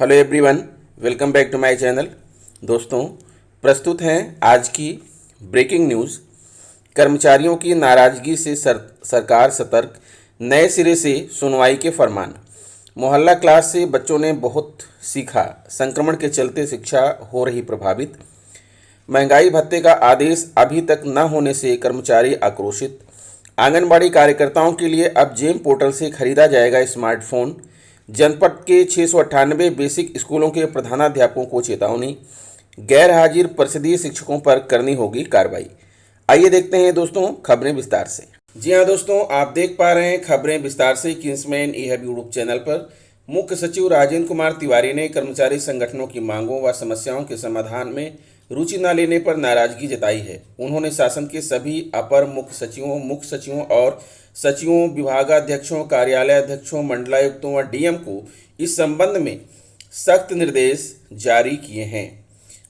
Hello everyone, welcome back to my channel. दोस्तों, प्रस्तुत हैं आज की ब्रेकिंग न्यूज़। कर्मचारियों की नाराज़गी से सरकार सतर्क, नए सिरे से सुनवाई के फरमान। मोहल्ला क्लास से बच्चों ने बहुत सीखा, संक्रमण के चलते शिक्षा हो रही प्रभावित। महंगाई भत्ते का आदेश अभी तक न होने से कर्मचारी आक्रोशित। आंगनबाड़ी कार्यकर्ताओं के लिए अब जेम पोर्टल से खरीदा जाएगा स्मार्टफोन। जनपद के 698 बेसिक स्कूलों के प्रधानाध्यापकों को चेतावनी। गैर हाजिर परिषदीय शिक्षकों पर करनी होगी कार्रवाई। आइए देखते हैं दोस्तों खबरें विस्तार से। जी हाँ दोस्तों, आप देख पा रहे हैं खबरें विस्तार से किंग्समैन ई-हब यूट्यूब चैनल पर। मुख्य सचिव राजेंद्र कुमार तिवारी ने कर्मचारी संगठनों की मांगों व समस्याओं के समाधान में रुचि न लेने पर नाराजगी जताई है। उन्होंने शासन के सभी अपर मुख्य सचिवों और सचिवों, विभागाध्यक्षों, कार्यालयाध्यक्षों, मंडलायुक्तों व डीएम को इस संबंध में सख्त निर्देश जारी किए हैं।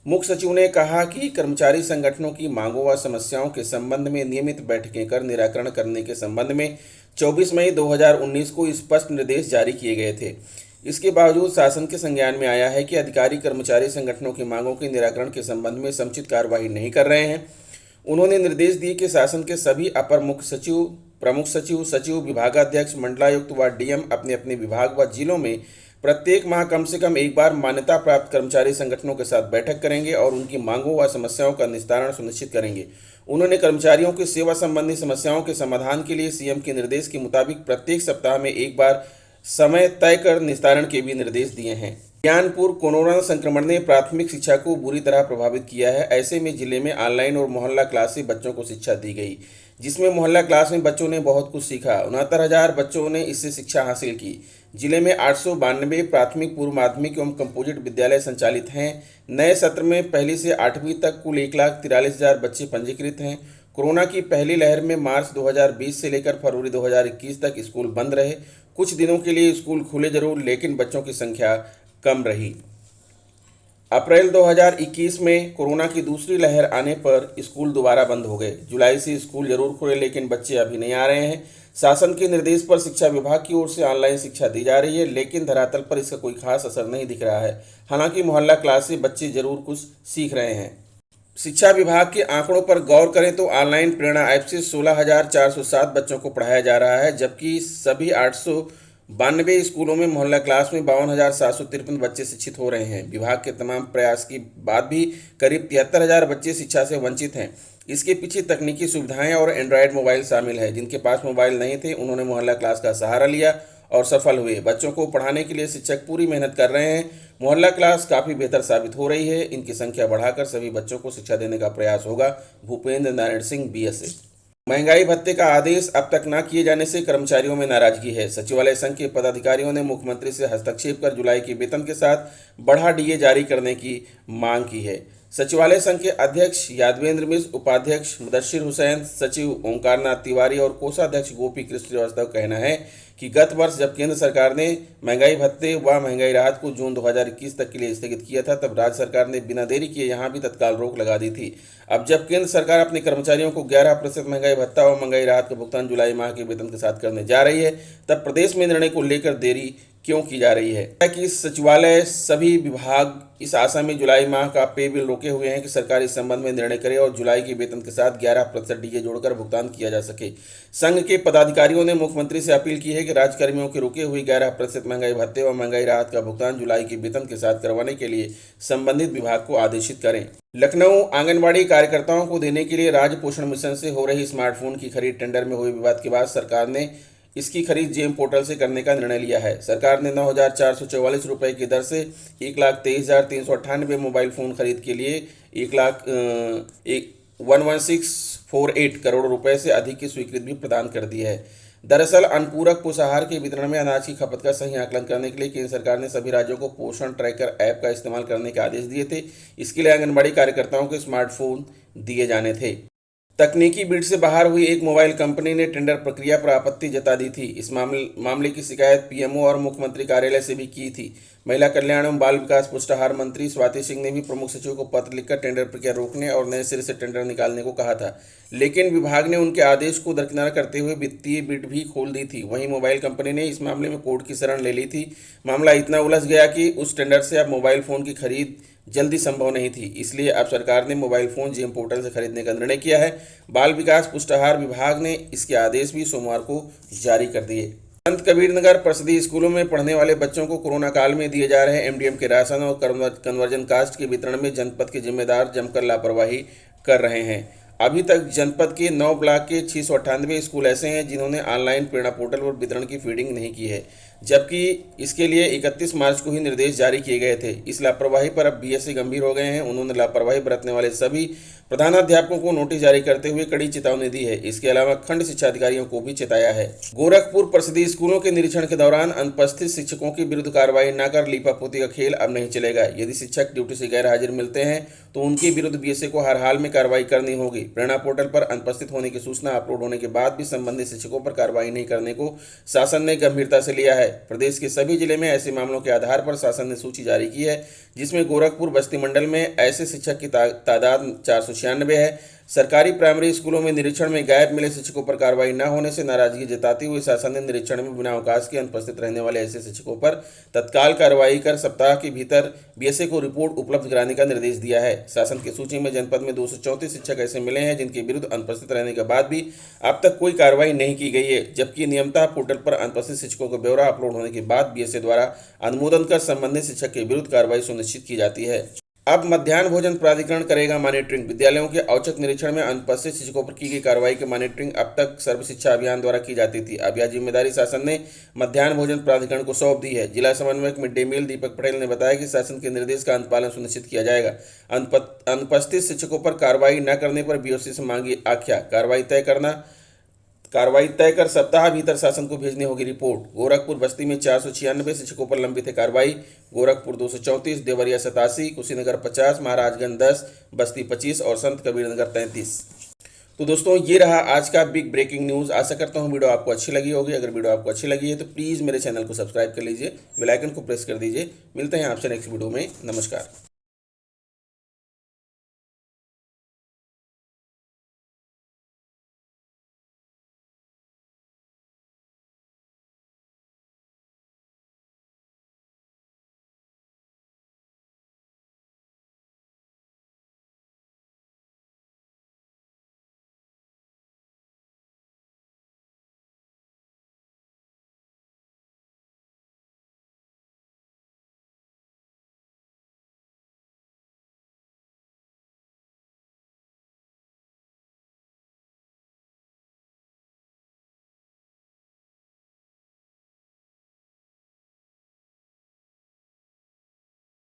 मुख्य सचिव ने कहा कि कर्मचारी संगठनों की मांगों व समस्याओं के संबंध में नियमित बैठकें कर निराकरण करने के संबंध में 24 मई 2019 को स्पष्ट निर्देश जारी किए गए थे। इसके बावजूद शासन के संज्ञान में आया है कि अधिकारी कर्मचारी संगठनों की मांगों के निराकरण के संबंध में समुचित कार्यवाही नहीं कर रहे हैं। उन्होंने निर्देश दिए कि शासन के सभी अपर मुख्य सचिव, प्रमुख सचिव, विभागाध्यक्ष, मंडलायुक्त व डीएम अपने अपने विभाग व जिलों में प्रत्येक माह कम से कम एक बार मान्यता प्राप्त कर्मचारी संगठनों के साथ बैठक करेंगे और उनकी मांगों व समस्याओं का निस्तारण सुनिश्चित करेंगे। उन्होंने कर्मचारियों की सेवा संबंधी समस्याओं के समाधान के लिए सीएम के निर्देश के मुताबिक प्रत्येक सप्ताह में एक बार समय तय कर निस्तारण के भी निर्देश दिए हैं। ज्ञानपुर कोरोना संक्रमण ने प्राथमिक शिक्षा को बुरी तरह प्रभावित किया है। ऐसे में जिले में ऑनलाइन और मोहल्ला क्लास से बच्चों को शिक्षा दी गई, जिसमें मोहल्ला क्लास में बच्चों ने बहुत कुछ सीखा। 69,000 बच्चों ने इससे शिक्षा हासिल की। जिले में 892 प्राथमिक, पूर्व माध्यमिक एवं कंपोजिट विद्यालय संचालित हैं। नए सत्र में पहली से 8वीं तक कुल 1,43,000 बच्चे पंजीकृत हैं। कोरोना की पहली लहर में मार्च 2020 से लेकर फरवरी 2021 तक स्कूल बंद रहे। कुछ दिनों के लिए स्कूल खुले जरूर, लेकिन बच्चों की संख्या कम रही। अप्रैल 2021 में कोरोना की दूसरी लहर आने पर स्कूल दोबारा बंद हो गए। जुलाई से स्कूल जरूर खुले, लेकिन बच्चे अभी नहीं आ रहे हैं। शासन के निर्देश पर शिक्षा विभाग की ओर से ऑनलाइन शिक्षा दी जा रही है, लेकिन धरातल पर इसका कोई खास असर नहीं दिख रहा है। हालांकि मोहल्ला क्लास से बच्चे जरूर कुछ सीख रहे हैं। शिक्षा विभाग के आंकड़ों पर गौर करें तो ऑनलाइन प्रेरणा ऐप से 16,407 बच्चों को पढ़ाया जा रहा है, जबकि सभी 892 स्कूलों में मोहल्ला क्लास में 52,753 बच्चे शिक्षित हो रहे हैं। विभाग के तमाम प्रयास के बाद भी करीब 73,000 बच्चे शिक्षा से वंचित हैं। इसके पीछे तकनीकी सुविधाएं और एंड्रॉयड मोबाइल शामिल है। जिनके पास मोबाइल नहीं थे, उन्होंने मोहल्ला क्लास का सहारा लिया और सफल हुए। बच्चों को पढ़ाने के लिए शिक्षक पूरी मेहनत कर रहे हैं। मोहल्ला क्लास काफ़ी बेहतर साबित हो रही है। इनकी संख्या बढ़ाकर सभी बच्चों को शिक्षा देने का प्रयास होगा। भूपेंद्र नारायण सिंह, बीएसए। महंगाई भत्ते का आदेश अब तक न किए जाने से कर्मचारियों में नाराजगी है। सचिवालय संघ के पदाधिकारियों ने मुख्यमंत्री से हस्तक्षेप कर जुलाई के वेतन के साथ बढ़ा डीए जारी करने की मांग की है। सचिवालय संघ के अध्यक्ष यादवेंद्र मिश्र, उपाध्यक्ष मुदस्सिर हुसैन, सचिव ओंकारनाथ तिवारी और कोषाध्यक्ष गोपी कृष्ण श्रीवास्तव का कहना है कि गत वर्ष जब केंद्र सरकार ने महंगाई भत्ते व महंगाई राहत को जून 2021 तक के लिए स्थगित किया था, तब राज्य सरकार ने बिना देरी किए यहां भी तत्काल रोक लगा दी थी। अब जब केंद्र सरकार अपने कर्मचारियों को 11% महंगाई भत्ता और महंगाई राहत का भुगतान जुलाई माह के वेतन के साथ करने जा रही है, तब प्रदेश में निर्णय को लेकर देरी क्यों की जा रही है? कि सचिवालय सभी विभाग इस आशा में जुलाई माह का पे बिल रोके हुए हैं कि सरकार इस संबंध में निर्णय करे और जुलाई के वेतन के साथ 11% डीए जोड़कर भुगतान किया जा सके। संघ के पदाधिकारियों ने मुख्यमंत्री से अपील की है कि राज्य कर्मियों के रुके हुई 11% महंगाई भत्ते व महंगाई राहत का भुगतान जुलाई के वेतन के साथ करवाने के लिए संबंधित विभाग को आदेशित करें। लखनऊ आंगनबाड़ी कार्यकर्ताओं को देने के लिए राज्य पोषण मिशन से हो रही स्मार्टफोन की खरीद टेंडर में हुए विवाद के बाद सरकार ने इसकी खरीद जेम पोर्टल से करने का निर्णय लिया है। सरकार ने 9,444 रुपये की दर से 1,23,398 मोबाइल फ़ोन खरीद के लिए 1,1648 करोड़ रुपए से अधिक की स्वीकृति भी प्रदान कर दी है। दरअसल अनुपूरक पोषाहार के वितरण में अनाज की खपत का सही आकलन करने के लिए केंद्र सरकार ने सभी राज्यों को पोषण ट्रैकर ऐप का इस्तेमाल करने के आदेश दिए थे। इसके लिए आंगनबाड़ी कार्यकर्ताओं को स्मार्टफोन दिए जाने थे। तकनीकी बिड से बाहर हुई एक मोबाइल कंपनी ने टेंडर प्रक्रिया पर आपत्ति जता दी थी। इस मामले की शिकायत पीएमओ और मुख्यमंत्री कार्यालय से भी की थी। महिला कल्याण एवं बाल विकास पुष्टाहार मंत्री स्वाति सिंह ने भी प्रमुख सचिव को पत्र लिखकर टेंडर प्रक्रिया रोकने और नए सिरे से टेंडर निकालने को कहा था, लेकिन विभाग ने उनके आदेश को दरकिनार करते हुए वित्तीय बिड भी खोल दी थी। वहीं मोबाइल कंपनी ने इस मामले में कोर्ट की शरण ले ली थी। मामला इतना उलझ गया कि उस टेंडर से अब मोबाइल फ़ोन की खरीद जल्दी संभव नहीं थी, इसलिए अब सरकार ने मोबाइल फ़ोन जीएम पोर्टल से खरीदने का निर्णय किया है। बाल विकास पुष्टाहार विभाग ने इसके आदेश भी सोमवार को जारी कर दिए। संत कबीरनगर परिषदीय स्कूलों में पढ़ने वाले बच्चों को कोरोना काल में दिए जा रहे एमडीएम के राशन और कन्वर्जन कास्ट के वितरण में जनपद के जिम्मेदार जमकर लापरवाही कर रहे हैं। अभी तक जनपद के 9 ब्लॉक के 698 स्कूल ऐसे हैं जिन्होंने ऑनलाइन प्रेरणा पोर्टल पर वितरण की फीडिंग नहीं की है, जबकि इसके लिए 31 मार्च को ही निर्देश जारी किए गए थे। इस लापरवाही पर अब बीएससी गंभीर हो गए हैं। उन्होंने लापरवाही बरतने वाले सभी प्रधानाध्यापकों को नोटिस जारी करते हुए कड़ी चेतावनी दी है। इसके अलावा खंड शिक्षा अधिकारियों को भी चेताया है। गोरखपुर परिषदीय स्कूलों के निरीक्षण के दौरान अनुपस्थित शिक्षकों के विरुद्ध कार्रवाई न कर लीपापोती का खेल अब नहीं चलेगा। यदि शिक्षक ड्यूटी से गैर हाजिर मिलते हैं तो उनके विरुद्ध बीएससी को हर हाल में कार्रवाई करनी होगी। प्रेरणा पोर्टल पर अनुपस्थित होने की सूचना अपलोड होने के बाद भी संबंधित शिक्षकों पर कार्रवाई नहीं करने को शासन ने गंभीरता से लिया है। प्रदेश के सभी जिले में ऐसे मामलों के आधार पर शासन ने सूची जारी की है, जिसमें गोरखपुर बस्ती मंडल में ऐसे शिक्षक की तादाद 496 है। सरकारी प्राइमरी स्कूलों में निरीक्षण में गायब मिले शिक्षकों पर कार्रवाई न होने से नाराजगी जताते हुए शासन ने निरीक्षण में बिना अवकाश के अनुपस्थित रहने वाले ऐसे शिक्षकों पर तत्काल कार्रवाई कर सप्ताह के भीतर बीएसए को रिपोर्ट उपलब्ध कराने का निर्देश दिया है। शासन की सूची में जनपद में 234 शिक्षक ऐसे मिले हैं जिनके विरुद्ध अनुपस्थित रहने के बाद भी अब तक कोई कार्रवाई नहीं की गई है, जबकि नियमतः पोर्टल पर अनुपस्थित शिक्षकों का ब्यौरा अपलोड होने के बाद बीएसए द्वारा अनुमोदन कर संबंधित शिक्षक के विरुद्ध कार्रवाई सुनिश्चित की जाती है। अब मध्याह्न भोजन प्राधिकरण करेगा मॉनिटरिंग। विद्यालयों के औचक निरीक्षण में अनुपस्थित शिक्षकों पर की गई कार्रवाई की मॉनिटरिंग अब तक सर्व शिक्षा अभियान द्वारा की जाती थी। अब यह जिम्मेदारी शासन ने मध्याह्न भोजन प्राधिकरण को सौंप दी है। जिला समन्वयक mid day meal Deepak Patel ने बताया कि शासन के निर्देश का अनुपालन सुनिश्चित किया जाएगा। अनुपस्थित शिक्षकों पर कार्रवाई न करने पर बीओसी से मांगी आख्या। कार्रवाई तय कर सप्ताह भीतर शासन को भेजनी होगी रिपोर्ट। गोरखपुर बस्ती में 496 शिक्षकों पर लंबित है कार्रवाई। गोरखपुर 234, देवरिया 87, कुशीनगर 50, महाराजगंज 10, बस्ती 25 और संत कबीरनगर 33। तो दोस्तों, ये रहा आज का बिग ब्रेकिंग न्यूज़। आशा करता हूँ वीडियो आपको अच्छी लगी होगी। अगर वीडियो आपको अच्छी लगी है तो प्लीज़ मेरे चैनल को सब्सक्राइब कर लीजिए, बेल आइकन को प्रेस कर दीजिए। मिलते हैं आपसे नेक्स्ट वीडियो में। नमस्कार।